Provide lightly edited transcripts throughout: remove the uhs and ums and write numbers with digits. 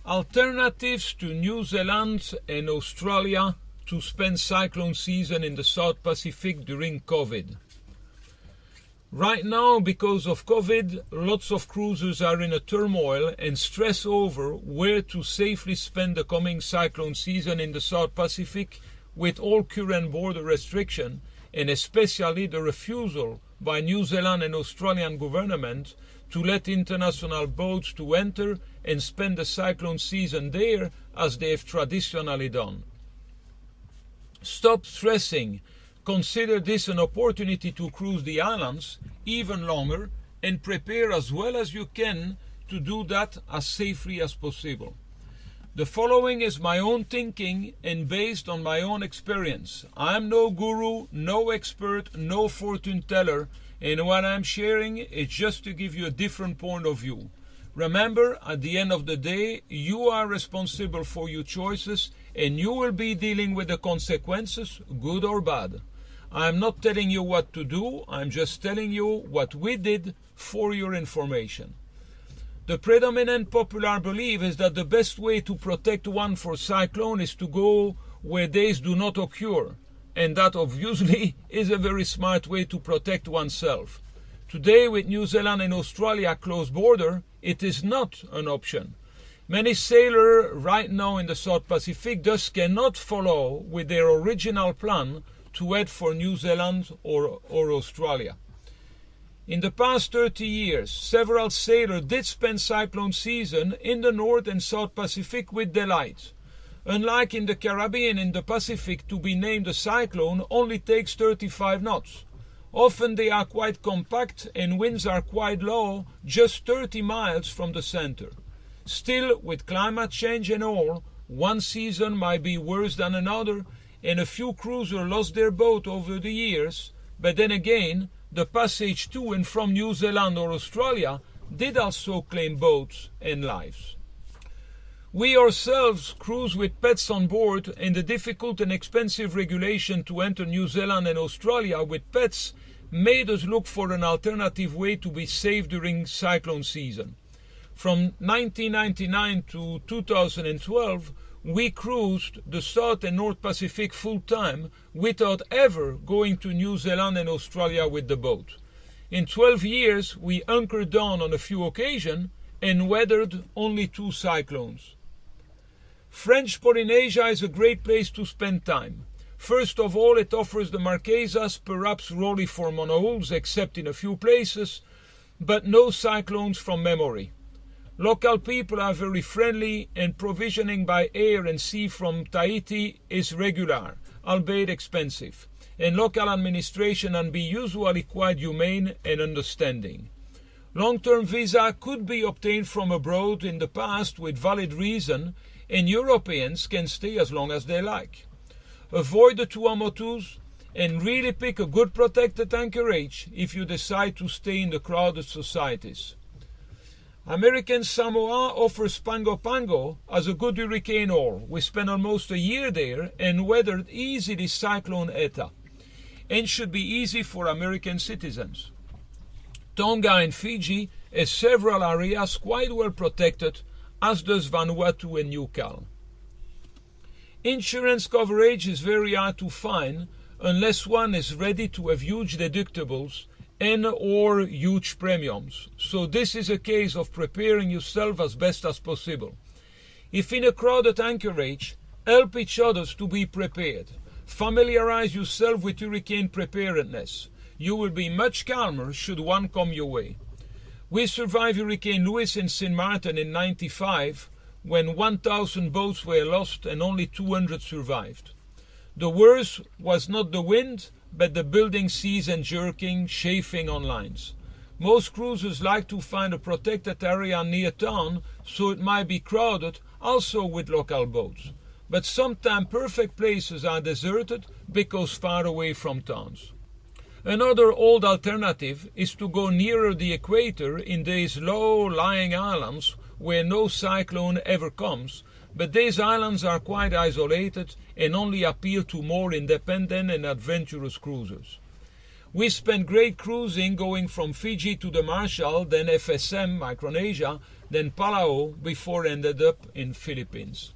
Alternatives to New Zealand and Australia to spend cyclone season in the South Pacific during COVID. Right now, because of COVID, lots of cruisers are in a turmoil and stress over where to safely spend the coming cyclone season in the South Pacific with all current border restriction and especially the refusal by New Zealand and Australian government to let international boats to enter and spend the cyclone season there as they have traditionally done. Stop stressing. Consider this an opportunity to cruise the islands even longer and prepare as well as you can to do that as safely as possible. The following is my own thinking and based on my own experience. I am no guru, no expert, no fortune teller, and what I'm sharing is just to give you a different point of view. Remember, at the end of the day, you are responsible for your choices and you will be dealing with the consequences, good or bad. I'm not telling you what to do, I'm just telling you what we did for your information. The predominant popular belief is that the best way to protect one for cyclone is to go where these do not occur, and that obviously is a very smart way to protect oneself. Today, with New Zealand and Australia closed border, it is not an option. Many sailors right now in the South Pacific thus cannot follow with their original plan to head for New Zealand or Australia. In the past 30 years, several sailors did spend cyclone season in the North and South Pacific with delight. Unlike in the Caribbean and the Pacific, to be named a cyclone only takes 35 knots. Often they are quite compact and winds are quite low, just 30 miles from the center. Still, with climate change and all, one season might be worse than another, and a few cruisers lost their boat over the years, but then again, the passage to and from New Zealand or Australia did also claim boats and lives. We ourselves cruise with pets on board, and the difficult and expensive regulation to enter New Zealand and Australia with pets made us look for an alternative way to be safe during cyclone season. From 1999 to 2012, we cruised the South and North Pacific full time without ever going to New Zealand and Australia with the boat. In 12 years, we anchored down on a few occasions and weathered only 2 cyclones. French Polynesia is a great place to spend time. First of all, it offers the Marquesas, perhaps rolly for monohulls except in a few places, but no cyclones from memory. Local people are very friendly and provisioning by air and sea from Tahiti is regular, albeit expensive, and local administration can be usually quite humane and understanding. Long-term visa could be obtained from abroad in the past with valid reason, and Europeans can stay as long as they like. Avoid the Tuamotus and really pick a good protected anchorage if you decide to stay in the crowded societies. American Samoa offers Pango Pango as a good hurricane hole. We spent almost a year there and weathered easily Cyclone Eta, and should be easy for American citizens. Tonga and Fiji has several areas quite well protected, as does Vanuatu and New Cal. Insurance coverage is very hard to find unless one is ready to have huge deductibles and or huge premiums. So this is a case of preparing yourself as best as possible. If in a crowded anchorage, help each other to be prepared. Familiarize yourself with hurricane preparedness. You will be much calmer should one come your way. We survived Hurricane Louis in St. Martin in 1995 when 1,000 boats were lost and only 200 survived. The worst was not the wind, but the building seas and jerking, chafing on lines. Most cruisers like to find a protected area near town, so it might be crowded, also with local boats. But sometimes perfect places are deserted because far away from towns. Another old alternative is to go nearer the equator in these low-lying islands where no cyclone ever comes, but these islands are quite isolated and only appeal to more independent and adventurous cruisers. We spent great cruising going from Fiji to the Marshall, then FSM, Micronesia, then Palau before ended up in Philippines.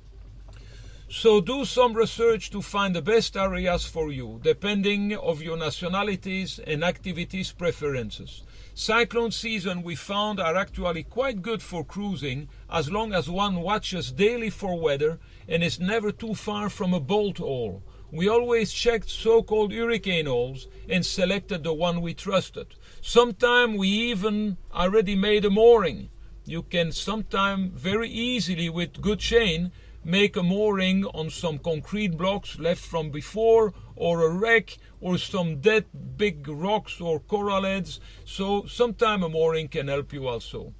So do some research to find the best areas for you, depending of your nationalities and activities preferences. Cyclone season we found are actually quite good for cruising as long as one watches daily for weather and is never too far from a bolt hole. We always checked so-called hurricane holes and selected the one we trusted. Sometime we even already made a mooring. You can sometime very easily with good chain make a mooring on some concrete blocks left from before, or a wreck, or some dead big rocks or coral heads. So sometime a mooring can help you also.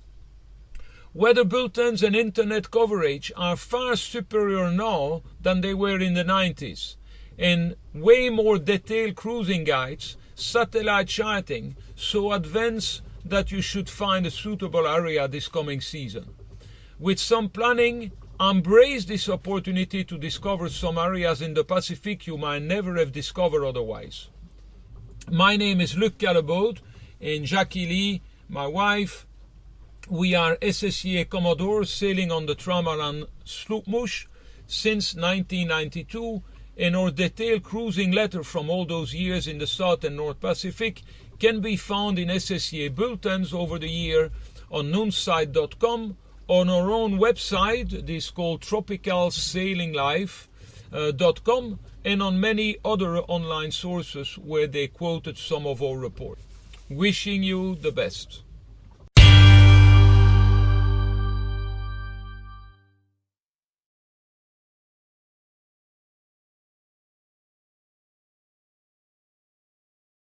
Weather bulletins and internet coverage are far superior now than they were in the 90s. And way more detailed cruising guides, satellite charting, so advanced that you should find a suitable area this coming season. With some planning, embrace this opportunity to discover some areas in the Pacific you might never have discovered otherwise. My name is Luc Calabaud, and Jackie Lee, my wife, we are SSCA Commodores sailing on the trimaran Sloopmush since 1992, and our detailed cruising letter from all those years in the South and North Pacific can be found in SSCA bulletins over the year on noonside.com, on our own website, this is called tropicalsailinglife.com, and on many other online sources where they quoted some of our reports. Wishing you the best.